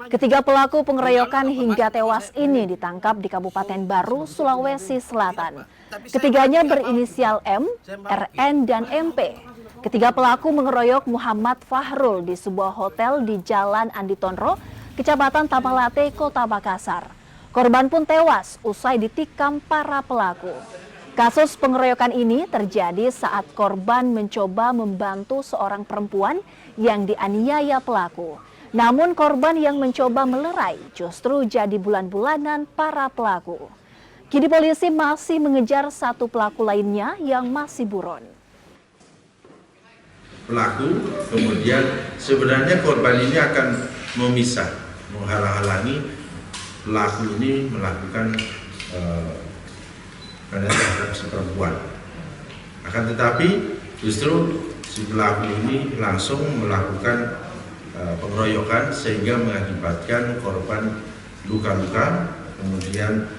Ketiga pelaku pengeroyokan hingga tewas ini ditangkap di Kabupaten Baru, Sulawesi Selatan. Ketiganya berinisial M, RN, dan MP. Ketiga pelaku mengeroyok Muhammad Fahrul di sebuah hotel di Jalan Andi Tonro, Kecamatan Tamalate, Kota Makassar. Korban pun tewas usai ditikam para pelaku. Kasus pengeroyokan ini terjadi saat korban mencoba membantu seorang perempuan yang dianiaya pelaku. Namun korban yang mencoba melerai justru jadi bulan-bulanan para pelaku. Kini polisi masih mengejar satu pelaku lainnya yang masih buron. Pelaku kemudian sebenarnya korban ini akan memisah, menghalang-halangi pelaku ini melakukan terhadap si perempuan. Akan tetapi justru si pelaku ini langsung melakukan pengeroyokan sehingga mengakibatkan korban luka-luka, kemudian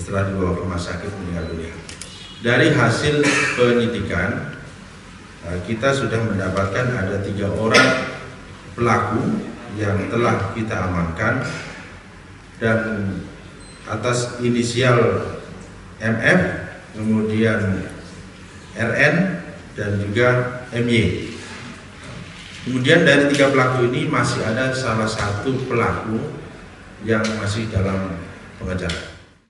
setelah dibawa ke rumah sakit meninggal dunia. Dari hasil penyidikan kita sudah mendapatkan ada 3 orang pelaku yang telah kita amankan dan atas inisial MF, kemudian RN, dan juga MY. Kemudian dari 3 pelaku ini masih ada salah satu pelaku yang masih dalam pengejaran.